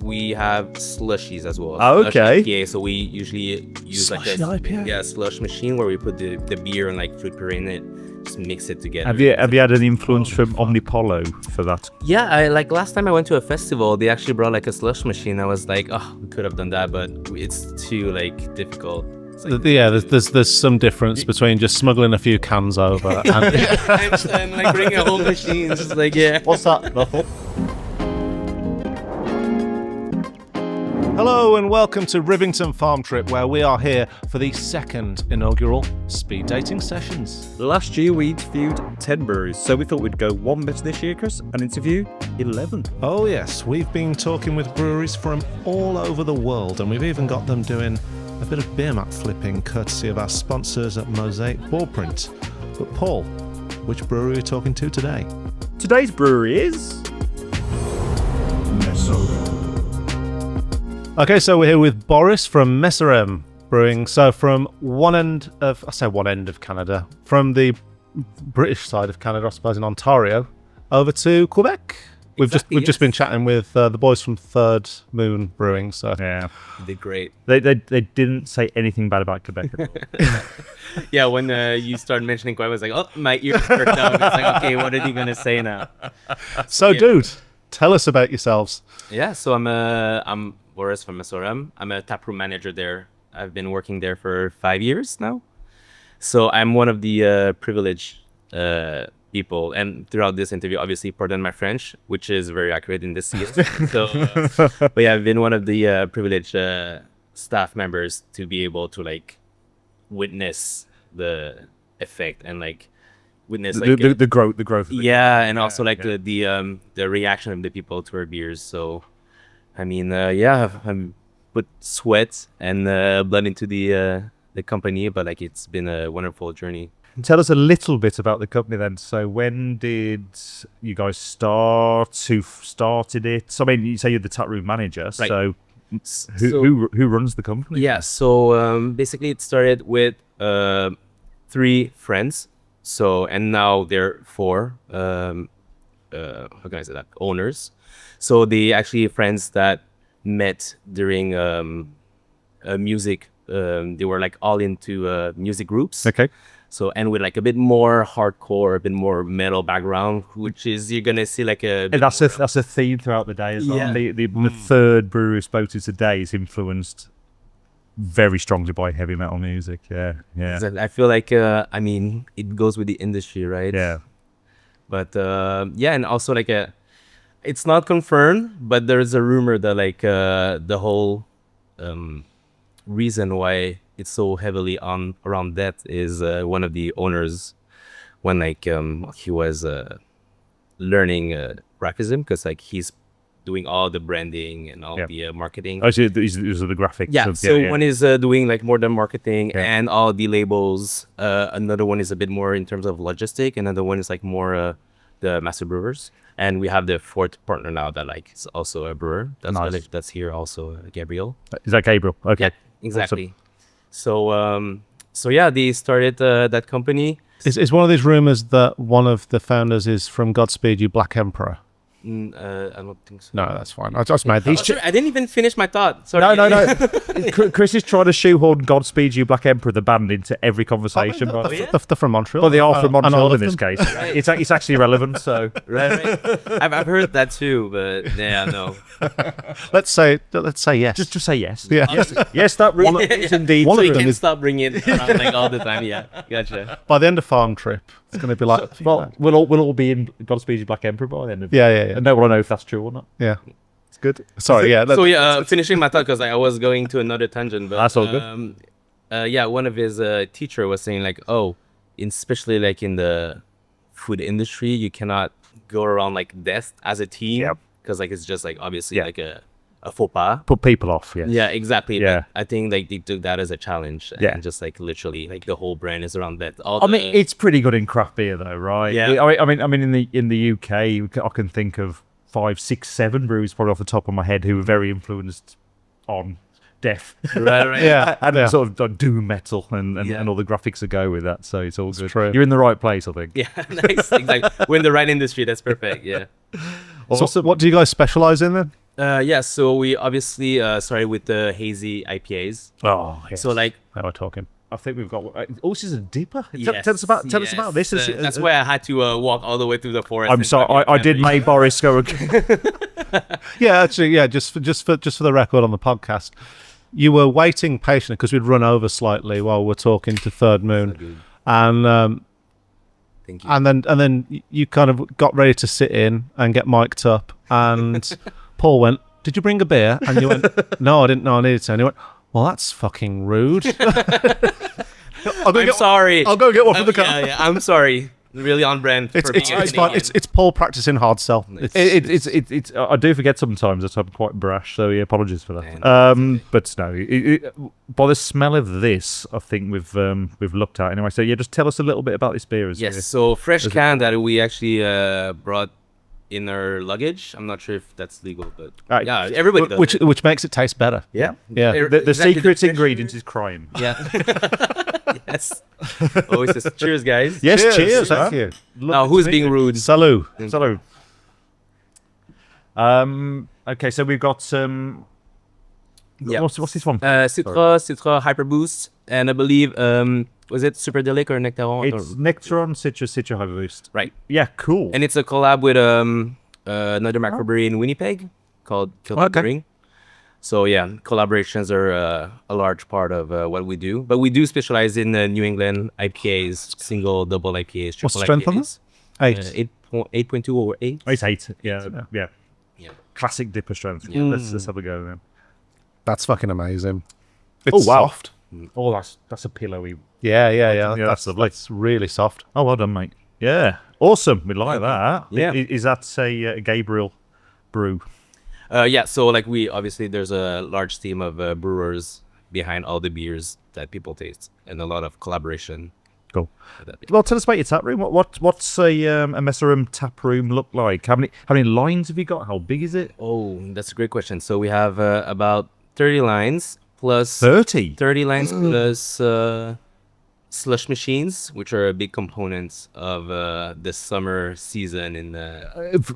We have slushies as well. Oh, okay. IPA, so we usually use Slushy like a IPA? slush machine where we put the beer and like fruit puree in it, just mix it together. Have you had an influence from Omnipollo for that? Yeah, I like last time I went to a festival, they actually brought like a slush machine. I was like, oh, we could have done that, but it's too like difficult. Like, there's some difference between just smuggling a few cans over and like bringing a whole machine. It's just like, yeah. What's that? Nothing. Hello and welcome to Rivington Farm Trip, where we are here for the second inaugural speed dating sessions. Last year we interviewed 10 breweries, so we thought we'd go one better this year, Chris, and interview 11. Oh yes, we've been talking with breweries from all over the world, and we've even got them doing a bit of beer mat flipping courtesy of our sponsors at Mosaic Ballprint. But Paul, which brewery are we talking to today? Today's brewery is... Messorem. Okay, so we're here with Boris from Messorem Brewing. So from one end of Canada, from the British side of Canada, I suppose, in Ontario, over to Quebec. We've just been chatting with the boys from Third Moon Brewing. So Yeah. They're great. They didn't say anything bad about Quebec at all. Yeah, when you started mentioning Quebec, I was like, oh, my ears perked up. It's like, okay, what are you going to say now? So, Yeah. dude, tell us about yourselves. Yeah, so I'm Boris from Messorem. I'm a taproom manager there. I've been working there for 5 years now. So I'm one of the privileged people. And throughout this interview, obviously, pardon my French, which is very accurate in this year. But yeah, I've been one of the privileged staff members to be able to like witness the effect and like witness like the growth of the yeah, and also like yeah. the reaction of the people to our beers. So I mean, yeah, I've put sweat and blood into the company, but like it's been a wonderful journey. Tell us a little bit about the company then. So when did you guys start? Who started it? So I mean, you say you're the tap room manager. Right. So who runs the company? Yeah, so basically it started with 3 friends. So and now they're 4. How can I say that? Owners. So they actually friends that met during music. They were like all into music groups. Okay. So and with like a bit more hardcore, a bit more metal background, which is you're gonna see like a. And that's a theme throughout the day as well. Yeah. The third brewery we spoke to today is influenced very strongly by heavy metal music. Yeah. I feel like I mean it goes with the industry, right? Yeah. But yeah, and also like it's not confirmed, but there's a rumor that like the whole reason why it's so heavily on around that is one of the owners when like he was learning graphism, because like he's doing all the branding and all the marketing. Oh, so these are the graphics. Yeah, so one is doing like more than marketing Yeah. and all the labels. Another one is a bit more in terms of logistic. Another one is like more the master brewers. And we have the 4th partner now that like is also a brewer. That's Nice. that's here also, Gabriel. Is that Gabriel? Okay. Yeah, exactly. So so yeah, they started that company. Is one of these rumors that one of the founders is from Godspeed You Black Emperor? I don't think so. No, that's fine. I just made these. Sorry, I didn't even finish my thought. Sorry. No. Chris is trying to shoehorn Godspeed You Black Emperor, the band, into every conversation. They're from Montreal. Well, they are from And all Montreal of in this them. case. Right. It's actually relevant. So Right. I've heard that too, but yeah, no. Let's say yes. just say yes. Yeah. Yes, that really is indeed. So of you them can is- stop bringing it around like all the time. Yeah, gotcha. By the end of Farm Trip, it's going to be like, Well, we'll all be in Godspeed You Black Emperor by the end of it. yeah. And no one will know if that's true or not. Yeah. It's good. Sorry, yeah. So yeah, finishing my thought because I was going to another tangent, but That's all good. Yeah, one of his teacher was saying like, especially like in the food industry, you cannot go around like death as a team, Yep. because like it's just like obviously Yeah. like a faux pas. Put people off. Yes. Yeah, exactly. Yeah. But I think like they took that as a challenge, Yeah. and just like literally like the whole brand is around that. I mean, it's pretty good in craft beer, though, right? Yeah. I mean, in the UK, I can think of 5, 6, 7 breweries probably off the top of my head who were very influenced on death. right. Yeah. And yeah. sort of like doom metal and Yeah. all the graphics that go with that. So it's all good. true. You're in the right place, I think. Yeah, nice. Exactly. We're in the right industry. That's perfect. Yeah. So what do you guys specialize in then? Yeah, so we obviously started with the hazy IPAs. Oh, yes. So like, now we're talking. I think we've got. Oh, this is a dipper. yes, Tell us about this. yes. That's why I had to walk all the way through the forest. I'm and sorry. find I my did family. make Boris go. Yeah, actually, yeah. Just for the record on the podcast, you were waiting patiently because we'd run over slightly while we're talking to Third Moon, good. and Thank you. and then you kind of got ready to sit in and get mic'd up, and Paul went, "Did you bring a beer?" And you went, "No, I didn't know I needed to." And he went, "Well, that's fucking rude." I'm sorry. I'll go get one from the car. Yeah, I'm sorry. Really on brand. It's for being a fine. Canadian. It's Paul practicing hard sell. Nice. It's. I do forget sometimes that I'm quite brash, so yeah, apologies for that. Man, But no, by the smell of this, I think we've looked at anyway. So yeah, just tell us a little bit about this beer. Yes, so fresh can that we actually brought in our luggage. I'm not sure if that's legal, but yeah, everybody does it. which makes it taste better. Yeah, Yeah. The Exactly, secret the ingredient is crime. Yeah. Yes. Always says, cheers, guys. Yes, cheers. Thank man. you. Now, who's being rude? Salut. Hello. Okay, so we've got Yeah. What's this one? Citra Hyper Boost, and I believe was it Super Delic or Nectaron? It's Nectaron Citra Hyper Boost. Right. Yeah, cool. And it's a collab with another microbrewery in Winnipeg called Kilton Brewing. So yeah, collaborations are a large part of what we do. But we do specialize in New England IPAs, single, double IPAs, triple What's the strength on IPAs. that? 8.2 or 8. It's 8. Yeah. Yeah. Classic dipper strength. Yeah. Let's have a go then. That's fucking amazing. It's wow. soft. Oh, that's a pillowy. Yeah. Yeah, That's that's lovely. That's really soft. Oh, well done, mate. Yeah, awesome. We like that. Yeah. Is that a Gabriel brew? Yeah, so like there's a large team of brewers behind all the beers that people taste, and a lot of collaboration. Cool. with that. Well, tell us about your tap room. What's a Messorem tap room look like? How many lines have you got? How big is it? Oh, that's a great question. So we have about 30 lines plus 30. 30 lines plus slush machines, which are a big component of the summer season in the.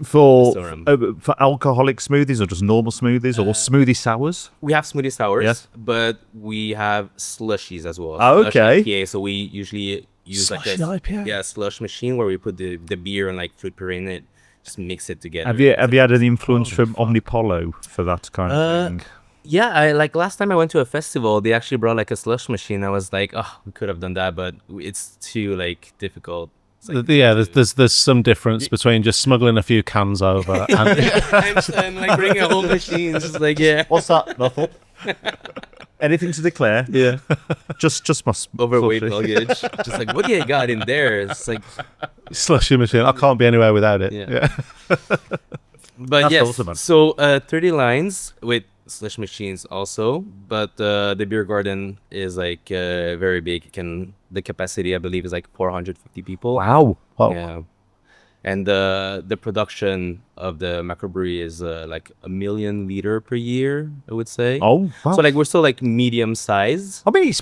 For Messorem. for alcoholic smoothies or just normal smoothies or smoothie sours? We have smoothie sours, Yes. but we have slushies as well. Oh, Slush okay. IPA, so we usually use like Slushy a IPA? slush machine where we put the beer and like fruit puree in it, just mix it together. Have you had any influence from Omnipollo for that kind of thing? Yeah, I like last time I went to a festival, they actually brought like a slush machine. I was like, oh, we could have done that, but it's too like difficult. It's like, Yeah, there's some difference between just smuggling a few cans over and and like bringing a whole machine, just like What's that? Nothing. Anything to declare? yeah. Just my overweight slushy. luggage. Just like, what do you got in there? It's like, Slushy machine. I can't be anywhere without it. Yeah. but That's yes. awesome, man. So 30 lines with slush machines also, but the beer garden is like very big. The capacity I believe is like 450 people. Wow. Wow. Yeah. And the production of the microbrewery is like 1 million liter per year, I would say. Oh, wow. So like we're still like medium size. I mean, it's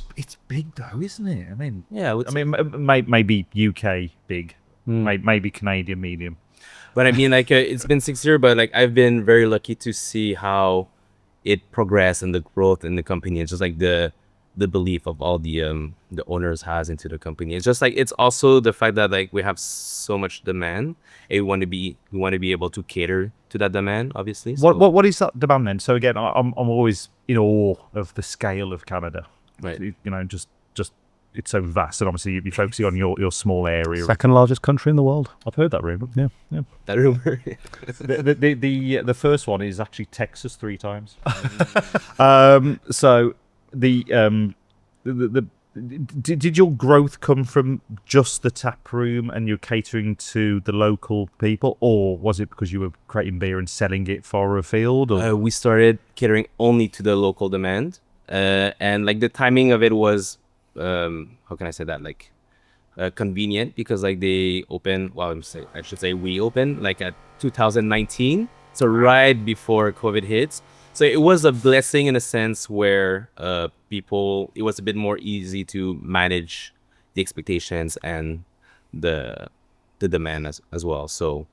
big though, isn't it? I mean, Yeah, maybe UK big, maybe Canadian medium. but I mean like it's been 6 years, but like I've been very lucky to see how it progressed and the growth in the company. It's just like the belief of all the owners has into the company. It's just like it's also the fact that like we have so much demand and we want to be able to cater to that demand, obviously. So, What is that demand then? So again, I'm always in awe of the scale of Canada. Right. You know, just it's so vast, and obviously you'd be focusing on your small area. Second largest country in the world. I've heard that rumor. Yeah. that rumor. The first one is actually Texas 3 times. So did your growth come from just the tap room and you're catering to the local people, or was it because you were creating beer and selling it far afield? Or? We started catering only to the local demand, and like the timing of it was how can I say that, like convenient, because like they opened, I should say we opened like at 2019, so right before COVID hits. So it was a blessing in a sense where it was a bit more easy to manage the expectations and the demand as well. So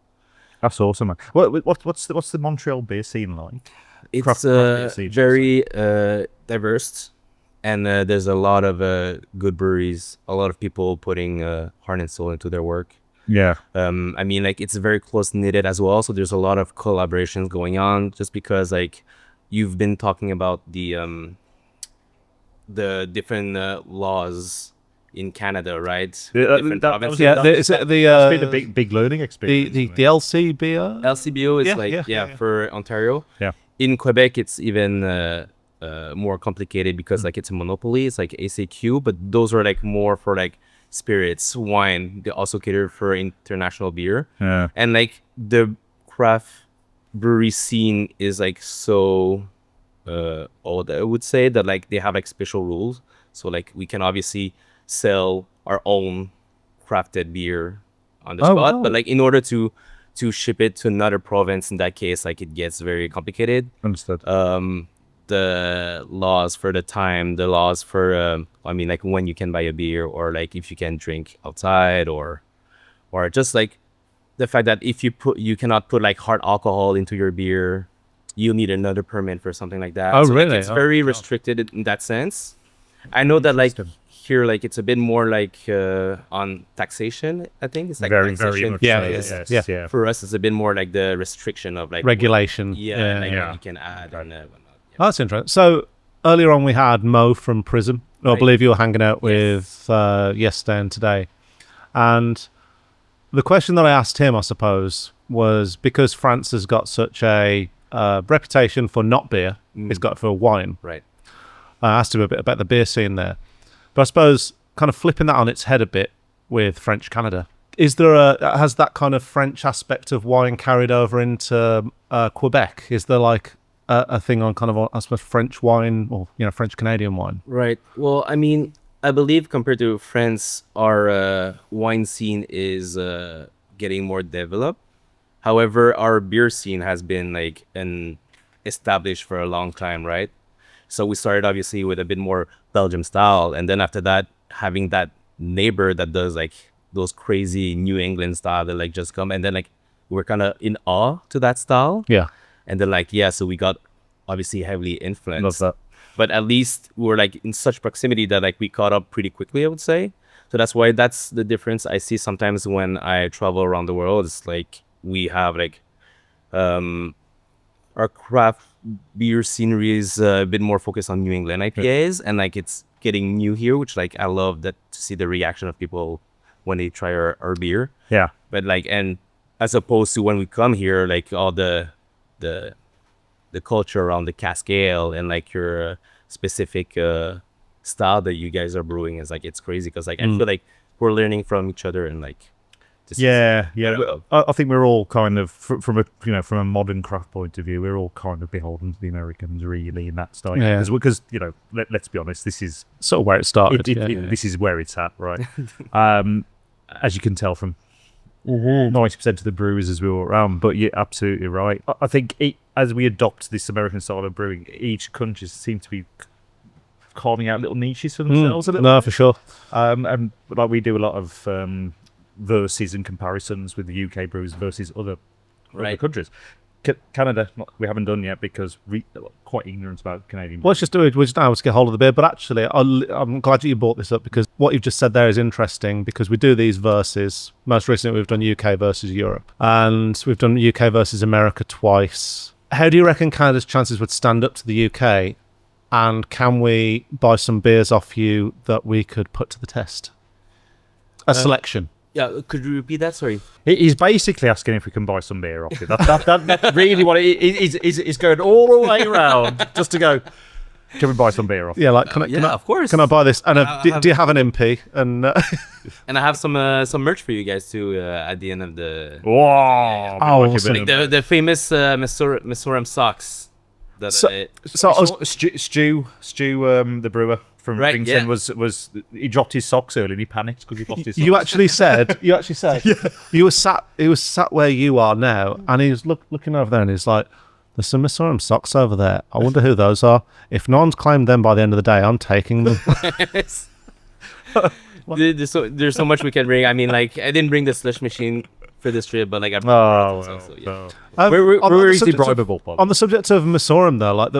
That's awesome, man. What's the Montreal beer scene like? It's Craft beer scene, very diverse, and there's a lot of good breweries. A lot of people putting heart and soul into their work. Yeah. I mean, like, it's very close knitted as well. So there's a lot of collaborations going on. Just because, like, you've been talking about the different laws in Canada, right? Different provinces. Yeah, is it It's been a big learning experience. the LCBO? LCBO is Yeah. for Ontario. Yeah. In Quebec, it's even more complicated because like it's a monopoly. It's like ACQ, but those are like more for like spirits, wine. They also cater for international beer. Yeah. And like the craft brewery scene is like so old, I would say, that like they have like special rules. So like we can obviously sell our own crafted beer on the spot, wow. but like in order to ship it to another province, in that case, like it gets very complicated. Understood. The laws for the time, the laws for I mean, like when you can buy a beer, or like if you can drink outside, or just like the fact that if you cannot put like hard alcohol into your beer, you need another permit for something like that. Oh, So, like, really? it's very restricted in that sense. I know that like here, like it's a bit more like on taxation. I think it's like very taxation. much. Yeah, so, yeah. yeah. For us, it's a bit more like the restriction of like Regulation. Yeah, like yeah. what you can add and whatnot. Yeah. Oh, that's interesting. So earlier on, we had Mo from Prism. I Right. believe you were hanging out with yesterday and today. And the question that I asked him, I suppose, was because France has got such a reputation for not beer, it's got for wine. Right. I asked him a bit about the beer scene there. But I suppose kind of flipping that on its head a bit with French Canada. Has that kind of French aspect of wine carried over into Quebec? Is there like a thing on kind of, I suppose, French wine, or, French Canadian wine? Right. Well, I mean, I believe compared to France, our wine scene is getting more developed. However, our beer scene has been like established for a long time, right? So we started obviously with a bit more Belgium style, and then after that, having that neighbor that does like those crazy New England style that like just come, and then like we're kind of in awe to that style. Yeah. And then like, yeah, so we got obviously heavily influenced. Love that. But at least we're like in such proximity that like we caught up pretty quickly, I would say. So that's the difference I see sometimes when I travel around the world. It's like we have like our craft beer scenery is a bit more focused on New England IPAs, and like it's getting new here, which like I love that to see the reaction of people when they try our beer. Yeah. But like, and as opposed to when we come here, like all the culture around the cask ale and like your specific style that you guys are brewing is like, it's crazy, because like I feel like we're learning from each other, and like this Yeah. is- I think we're all kind of from a modern craft point of view, we're all kind of beholden to the Americans really in that style. Yeah. Because let's be honest, this is Sort of where it started. this is where it's at, right? As you can tell from 90% of the brewers as we walk around, but you're absolutely right. I think as we adopt this American style of brewing, each country seems to be carving out little niches for themselves a little No, bit. for sure. And like we do a lot of versus and comparisons with the UK brewers versus other Right. countries. Canada, we haven't done yet because we're quite ignorant about Canadian. Well, let's just do it. We're just now to get hold of the beer. But actually, I'm glad that you brought this up, because what you've just said there is interesting, because we do these versus. Most recently, we've done UK versus Europe, and we've done UK versus America twice. How do you reckon Canada's chances would stand up to the UK? And can we buy some beers off you that we could put to the test? A selection. Yeah, could you repeat that? Sorry. He's basically asking if we can buy some beer off you. That's really what he's going all the way around just to go. Can we buy some beer off you? Yeah, like can Yeah, of course. I buy this? And I have- do you have an MP? And And I have some merch for you guys too at the end of the Whoa! awesome. like the famous Messorem socks. That So- I, so I was, Stu, the brewer from Right, Kingston, yeah. was he dropped his socks early and he panicked because he lost his socks. you actually said he was sat where you are now, and he was looking over there, and he's like, "There's some Messorem socks over there. I wonder who those are. If no one's claimed them by the end of the day, I'm taking them." there's so much we can bring. I mean, like I didn't bring the slush machine for this trip, but like I. Oh, so, yeah. We're on the easily subject of- bribable. Bob. On the subject of Messorem, though, like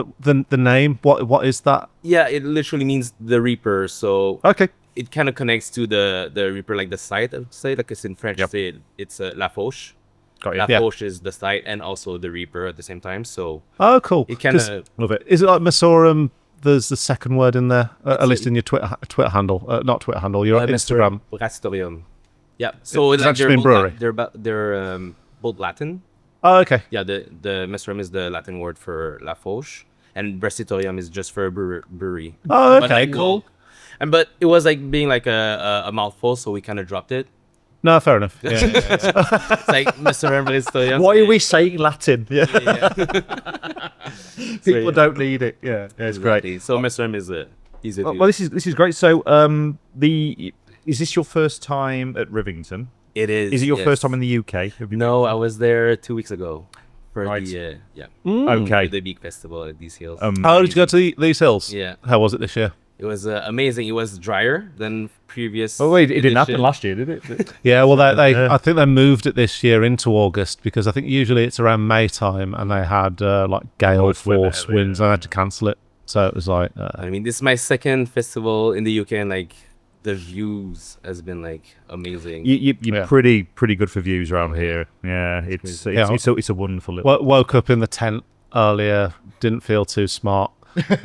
the name, what is that? Yeah, it literally means the Reaper. So Okay. it kind of connects to the Reaper, like the site. I would say, like it's in French. Yep. Say it's La Fauche. Got you. La Yeah. Fauche is the site and also the Reaper at the same time. So Oh, cool. it kind 'Cause of Love it. is it like Messorem? There's the second word in there, at least in your Twitter handle, not Twitter handle, your Instagram. Brastorium. Yeah. So Does that like, just mean brewery? they're both Latin. Oh, okay. Yeah, the Messorem is the Latin word for La Fauche, and Brestitorium is just for brewery. Oh, But, okay, like, cool. but it was like being like a mouthful, so we kind of dropped it. No, fair enough. Yeah. It's like Messorem Brestitorium. Why are we saying Latin? Yeah. Yeah. People yeah. don't need it. Yeah, it's great. Exactly. So Messorem is easy to Well, this is great. So, is this your first time at Rivington? It is. Is it your yes. first time in the UK? Have you No, I was there 2 weeks ago for Right. the Okay. for the big festival at these hills. Oh, did you go to these hills? Yeah. How was it this year? It was amazing. It was drier than previous. Oh wait, it didn't happen edition. last year, did it? Yeah, well, I think they moved it this year into August because I think usually it's around May time, and they had like gale Worse weather, force winds, and I had to cancel it. So it was like, I mean, this is my second festival in the UK, and like the views has been like amazing. You're Yeah. pretty good for views around here. Yeah, it's a wonderful little. woke up in the tent earlier, didn't feel too smart,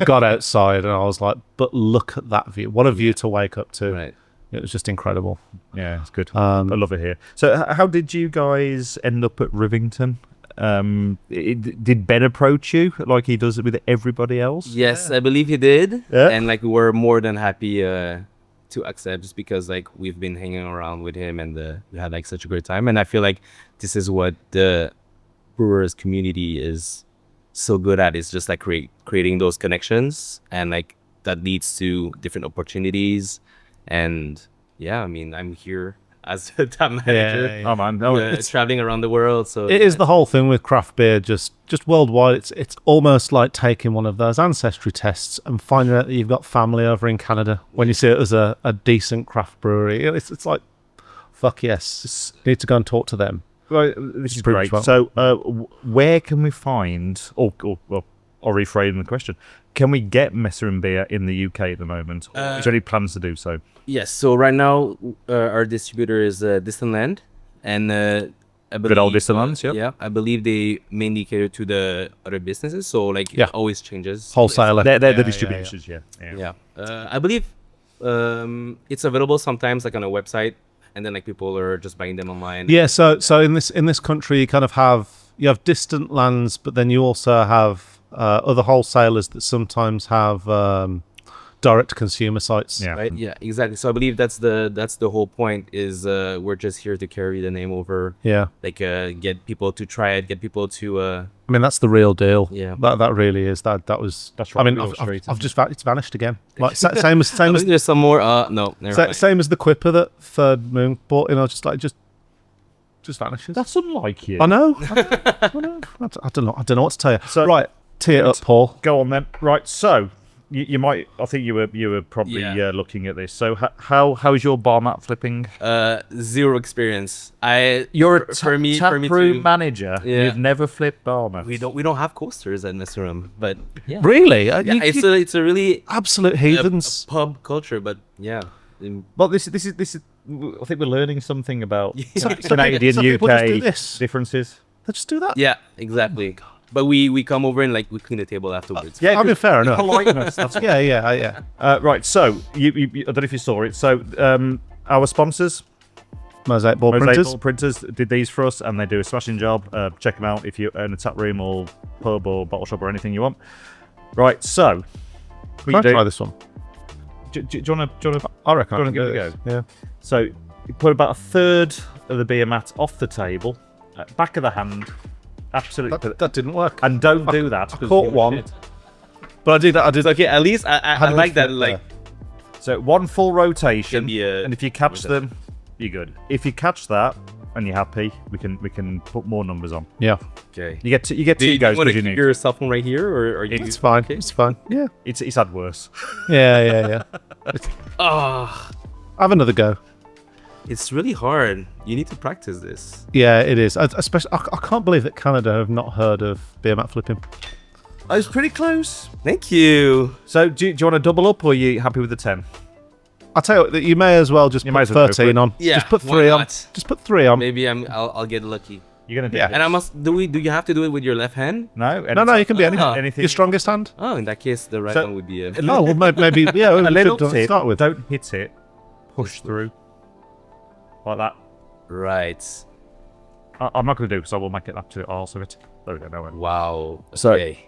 got outside, and I was like, but look at that view! What a view to wake up to! Right. It was just incredible. Yeah, it's good. I love it here. So, how did you guys end up at Rivington? Did Ben approach you like he does it with everybody else? Yes, I believe he did. Yeah. And like we were more than happy to accept, just because like we've been hanging around with him, and we had like such a great time. And I feel like this is what the brewers community is so good at. It's just like creating those connections, and like that leads to different opportunities. And yeah, I mean, I'm here as a time manager. Yeah. Oh man, no, It's traveling around the world, so It is the whole thing with craft beer, just worldwide. It's almost like taking one of those ancestry tests and finding out that you've got family over in Canada when you see it as a decent craft brewery. It's like, fuck yes, you need to go and talk to them. Well, this is Pretty great. well. So, where can we find, or I'll reframe the question, can we get Messorem beer in the UK at the moment? Or is there any plans to do so? yes. So right now, our distributor is Distant Land, and I believe, old Distant Lands, yep. Yeah, I believe they mainly cater to the other businesses. So like, Yeah. it always changes. Wholesaler. They're the Yeah, distributors, yeah. Yeah. I believe it's available sometimes like on a website, and then like people are just buying them online. Yeah, so in this country, you kind of have distant lands, but then you also have other wholesalers that sometimes have direct to consumer sites. Yeah. Right. Yeah. Exactly. So I believe that's the whole point. Is we're just here to carry the name over. Yeah. Like get people to try it, get people to I mean, that's the real deal. Yeah. that really is. That was. That's I right, mean, real I've street, I've just it's vanished again. Like same as I think there's some more. No, never mind. same as the Quipper that Third Moon bought. Just vanishes. That's unlike you. I know. I know. I don't know. I don't know what to tell you. So- right, tee it up, Paul. Go on then. Right, so you might. I think you were probably Yeah. looking at this. So how is your bar mat flipping? Zero experience. You're a for me taproom too. manager. Yeah. You've never flipped bar mats. We don't have coasters at Messorem, but yeah. Really? Yeah, it's a really absolute a heathens. pub culture, but yeah. Well, this is. I think we're learning something about Some Canadian people just do UK this. differences. Let's just do that. Yeah, exactly. But we come over and like we clean the table afterwards. Yeah, I mean, fair enough. politeness. That's Yeah. right. So you I don't know if you saw it. So our sponsors, Mosaic board Mosaic printers. Ball Printers, did these for us, and they do a smashing job. Check them out if you own a tap room or pub or bottle shop or anything you want. Right. So Can I try this one? do you want to? I reckon. Do you wanna I can give do it a this. go? Yeah. So you put about a third of the beer mat off the table, back of the hand. Absolutely. That didn't work. And don't do that. 'cause caught you were one. shit. But I did that. I did. Okay, at least I Had a like that. foot Like So one full rotation, Can be a- and if you catch them, you're good. If you catch that and you're happy, we can put more numbers on. Yeah. okay. You get Do two you goes want to because you keep need. your cell phone right here, or are you? It's fine. It's fine. Yeah. It's had worse. Yeah. Oh, Have another go. It's really hard. You need to practice this. Yeah, it is. Especially, I can't believe that Canada have not heard of beer mat flipping. I was pretty close. Thank you. So do you want to double up, or are you happy with the 10? I'll tell you what, you may as well just You might put as well go for 13 it. on. Yeah, Just put why 3 on. not? Just put 3 on. Maybe I'll get lucky. You're gonna do Yeah. it. And I must do you have to do it with your left hand? No, No, you can be anything. anything. Your strongest hand? Oh, in that case, the right So- one would be a. Oh, well, maybe, yeah, we A little should tip. start with. Don't hit it. Push through. Like that. Right. I'm not going to do because I will make it up to arse of it. There we go. No one. Wow. So- Okay.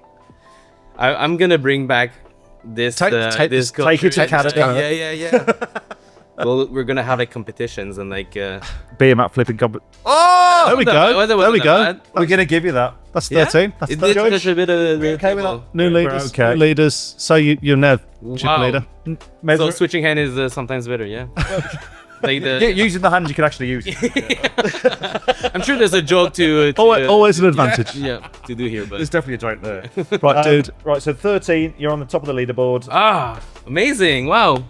I'm gonna bring back this. Take this it to culture. Canada. Yeah. Well, we're gonna have like competitions and like. Beer mat flipping Oh, There we go. There we go. We're going to give you that. That's Yeah? 13. That's It 13. did touch a bit of. okay with that? New leaders. okay. New leaders. So you're now chip Wow. leader. So switching hand is sometimes better, yeah. Like Using the hand, you can actually use it. I'm sure there's a joke to Always an advantage. yeah, to do here, but There's definitely a joke there. Right, dude. Right, so 13, you're on the top of the leaderboard. amazing! Wow,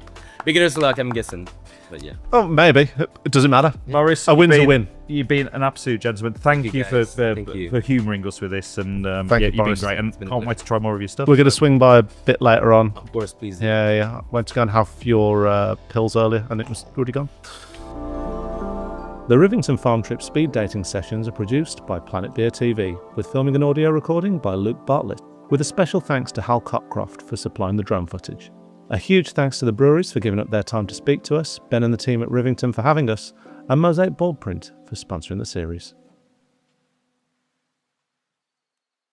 beginner's luck, I'm guessing, but yeah. Oh, maybe. It doesn't matter. Morris, A win's a you've been- win. You've been an absolute gentleman. Thank you for guys. Thank you. for humouring us with this, and Thank yeah, you, you've been Boris. great, and been a can't pleasure. wait to try more of your stuff. We're going to swing by a bit later on. Of course, please. Yeah. Went to go and have your pills earlier, and it was already gone. The Rivington Farm Trip speed dating sessions are produced by Planet Beer TV, with filming and audio recording by Luke Bartlett, with a special thanks to Hal Cockcroft for supplying the drone footage. A huge thanks to the breweries for giving up their time to speak to us, Ben and the team at Rivington for having us, and Mosaic Bold Print for sponsoring the series.